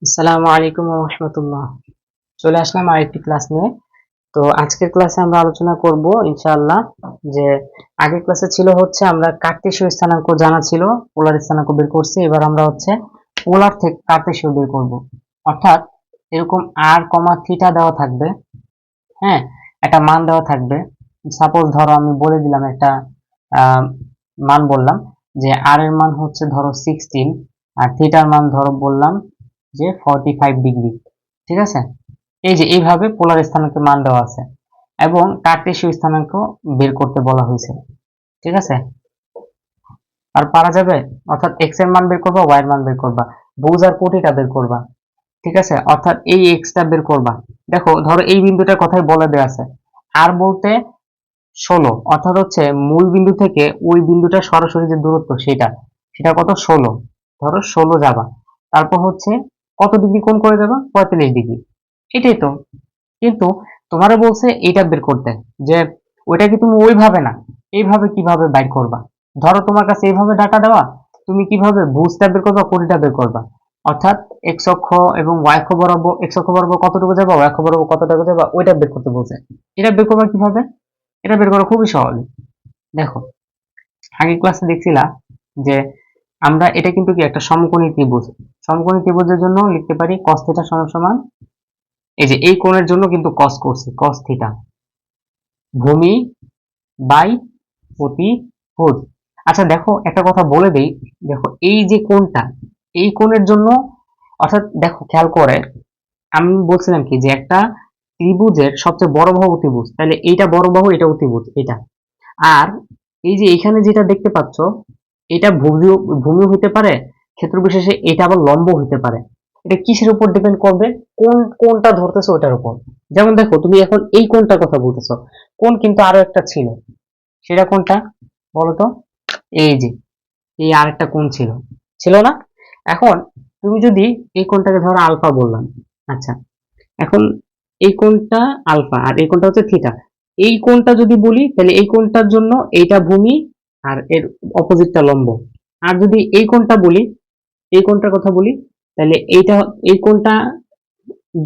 আসসালামু আলাইকুম ওয়া রাহমাতুল্লাহ। চলে আসলাম আরেকটি ক্লাস নিয়ে। তো আজকের ক্লাসে আমরা আলোচনা করব ইনশাআল্লাহ যে আগের ক্লাসে ছিল হচ্ছে আমরা কার্টেসীয় স্থানাঙ্ক জানা ছিল, পোলার স্থানাঙ্ক বের করছি। এবার আমরা হচ্ছে পোলার থেকে কার্টেসীয় বের করব। অর্থাৎ এরকম r, থিটা দেওয়া থাকবে। হ্যাঁ, একটা মান দেওয়া থাকবে। সাপোজ ধরো আমি বলে দিলাম একটা আহ, মান বললাম যে r এর মান হচ্ছে ধরো 16 আর থিটার মান ধরো বললাম যে 45 ডিগ্রি। ঠিক আছে, এই যে এইভাবে পোলার স্থানাঙ্কের মান দেওয়া আছে এবং কার্টেসীয় স্থানাঙ্ক বের করতে বলা হয়েছে। ঠিক আছে, আর পারা যাবে, অর্থাৎ এক্স এর মান বের করবা, ওয়াই এর মান বের করবা, বুঝ আর কোটিটা বের করবা। ঠিক আছে, অর্থাৎ এই এক্সটা বের করবা। দেখো ধরো এই বিন্দুটার কথাই বলে দেওয়া আছে, আর বলতে 16, অর্থাৎ হচ্ছে মূল বিন্দু থেকে ওই বিন্দুটা সরাসরি যে দূরত্ব সেটা সেটা কত, 16। ধরো 16 যাবা, তারপর হচ্ছে কত ডিগ্রি কোণ করে যাবা, 45 ডিগ্রি। এটাই তো। কিন্তু তোমারে বলছে এটা বের করতে, যে ওইটা কি তুমি ওইভাবে না, এইভাবে কিভাবে বাইর করবা। ধরো তোমার কাছে এইভাবে ডাটা দেওয়া, তুমি কিভাবে বুঝটা বের করবা, কোণটা বের করবা। অর্থাৎ এক্স অক্ষ এবং ওয়াই অক্ষ বরাবর, এক্স অক্ষ বরাবর কতটুকু যাবা, ওয়াই অক্ষ বরাবর কতটুকু যাবা, ওইটা বের করতে বলছে। এটা বের করবা কিভাবে, এটা বের করা খুবই সহজ। দেখো আগের ক্লাসে দেখছিলাম যে আমরা এটা কিন্তু কি একটা সমকোণী ত্রিভুজ। সমকোণী ত্রিভুজের জন্য লিখতে পারি cos থিটা সমান সমান, এই যে এই কোণের জন্য কিন্তু cos করছি, cos থিটা ভূমি বাই প্রতিভুজ। আচ্ছা দেখো একটা কথা বলে দেই, দেখো এই যে কোণটা, এই কোণের জন্য, অর্থাৎ দেখো খেয়াল করে আমি বলছিলাম কি যে একটা ত্রিভুজের সবচেয়ে বড় বাহু অতিভুজ, তাহলে এইটা বড় বাহু, এটা অতিভুজ এটা। আর এই যে এখানে যেটা দেখতে পাচ্ছ, এটা ভূমি, ভূমি হইতে পারে, ক্ষেত্র বিশেষে এটা আবার লম্ব হইতে পারে। এটা কিসের উপর ডিপেন্ড করবে, কোন কোনটা ধরতেছো ওটার উপর। যেমন দেখো তুমি এখন এই কোনটার কথা বলতেছো, কোন কিন্তু আরো একটা ছিল, সেটা কোনটা বলতো, এই যে এই আরেকটা কোণ ছিল, ছিল না? এখন তুমি যদি এই কোণটাকে ধরো আলফা বললাম, আচ্ছা এখন এই কোণটা আলফা আর এই কোণটা হচ্ছে থিটা। এই কোণটা যদি বলি তাহলে এই কোণটার জন্য এইটা ভূমি আর এর অপোজিটটা লম্ব। আর যদি এই কোণটা বলি, এই কোণটার কথা বলি, তাহলে এইটা, এই কোণটা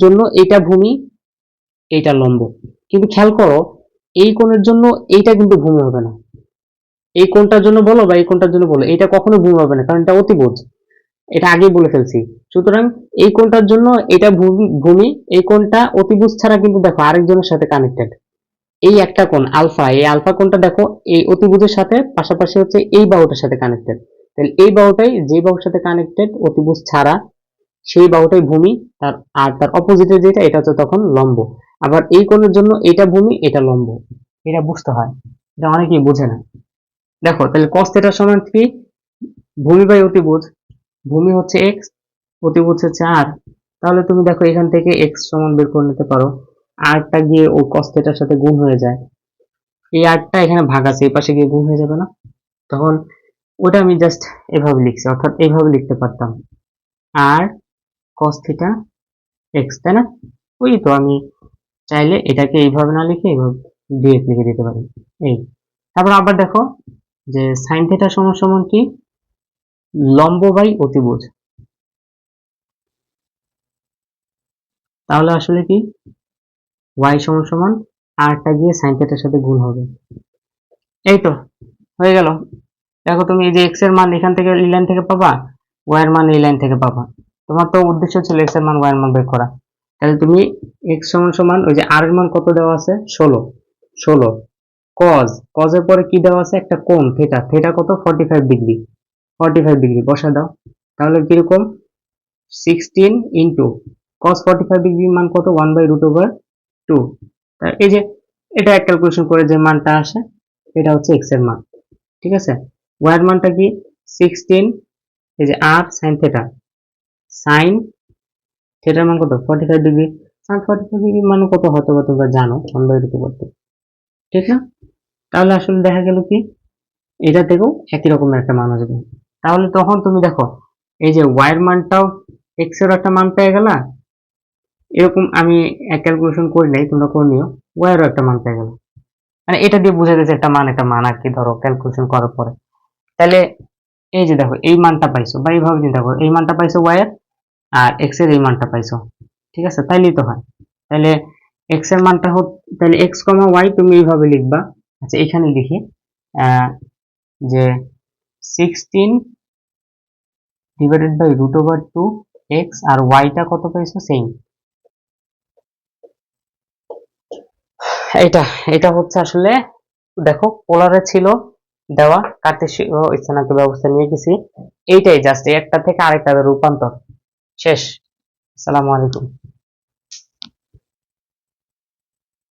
জন্য এইটা ভূমি, এইটা লম্ব। কিন্তু খেয়াল করো এই কোণের জন্য এইটা কিন্তু ভূমি হবে না। এই কোণটার জন্য বলো বা এই কোণটার জন্য বলো, এটা কখনো ভূমি হবে না, কারণ এটা অতিভুজ। এটা আগেই বলে ফেলছি। সুতরাং এই কোণটার জন্য এটা ভূমি, ভূমি, এই কোণটা অতিভুজ ছাড়া কিন্তু দেখো আরেকজনের সাথে কানেক্টেড। এই একটা কোণ আলফা, এই আলফা কোণটা দেখো এই অতিভুজের সাথে পাশাপাশি হচ্ছে এই বাহুটার সাথে কানেক্টেড। তাহলে এই বাহুটাই যে বাহুর সাথে কানেক্টেড অতিভুজ ছাড়া, সেই বাহুটাই ভূমি। তার আর তার অপোজিটে যেটা, এটা হচ্ছে তখন লম্ব। আবার এই কোণের জন্য এটা ভূমি, এটা লম্ব। এটা বুঝতে হয়, এটা অনেকেই বোঝে না। দেখো তাহলে cos θ সমান কি, ভূমি বাই অতিভুজ। ভূমি হচ্ছে এক্স, অতিভুজ হচ্ছে আর। তাহলে তুমি দেখো এখান থেকে এক্স সমান বের করে নিতে পারো, আরটা গিয়ে ও cos θ র সাথে গুণ হয়ে যায়। এই আরটা এখানে ভাগ আছে, এই পাশে গিয়ে গুণ হয়ে যাবে না? তখন ওটা আমি জাস্ট এভাবে লিখছি, অর্থাৎ এইভাবে লিখতে পারতাম, আর cos θ এক্স, তাই না? ওই তো আমি চাইলে এটাকে এইভাবে না লিখে এইভাবে ডিরেক্ট লিখে দিতে পারি। এই, তারপর আবার দেখো যে sin θ সমান সমান কি, লম্ব বাই অতিভুজ। তাহলে আসলে কি, y সমান সমান আরটা গিয়ে sin θ র সাথে গুণ হবে। এই তো হয়ে গেল। দেখো তুমি এই যে x এর মান এখান থেকে এই লাইন থেকে পাবা, y এর মান এই লাইন থেকে পাবা। তোমার তো উদ্দেশ্য ছিল x এর মান y এর মান বের করা। তাহলে তুমি x সমান সমান ওই যে r এর মান কত দেওয়া আছে, 16, 16 cos, cos এর পরে কি দেওয়া আছে, একটা কোণ থিটা, থিটা কত, 45 ডিগ্রি, 45 ডিগ্রি বসা দাও। তাহলে কিরকম, 16 ইন্টু cos 45 ডিগ্রির মান কত, 1/√2। এই যে এটা ক্যালকুলেশন করে যে মানটা আসে, এটা হচ্ছে x এর মান। ঠিক আছে, y এর মানটা কি, 16, এই যে r sin থিটা, sin থিটার মান কত, 45 ডিগ্রি। sin 45 ডিগ্রি মানে কত হয়তো বা তোমরা জানো, 1/√2 করতে, ঠিক না? তাহলে আসলে দেখা গেল কি, এটা থেকেও একই রকমের একটা মান আসবে। তাহলে তখন তুমি দেখো এই যে y এর মানটাও x এর একটা মান পেয়ে গেলা, এরকম আমি ক্যালকুলেশন করি নাই, তোমরা করে নিও, y এরও একটা মান পেয়ে গেল। মানে এটা দিয়ে বোঝা যাচ্ছে একটা মান, একটা মান আর কি, ধরো ক্যালকুলেশন করার পরে। তাহলে এই যে দেখো এই মানটা পাইছো, বা এইভাবে চিন্তা করো, এই মানটা পাইছো y এর, আর এক্স এর এই মানটা পাইছো, ঠিক আছে, তাইলেই তো হয়। তাহলে এক্স এর মানটা তাহলে এক্স কমা ওয়াই তুমি এইভাবে লিখবা। আচ্ছা এখানে লিখি যে 16 divided by root over 2 x, আর ওয়াইটা কত পাইছো সেম। এটা এটা হচ্ছে আসলে দেখো পোলারে ছিল দেওয়া, কার্টেসীয় স্থানাঙ্ক ব্যবস্থা নিয়ে গেছি, এইটাই জাস্ট একটা থেকে আরেকটা রূপান্তর, শেষ। আসসালামু আলাইকুম।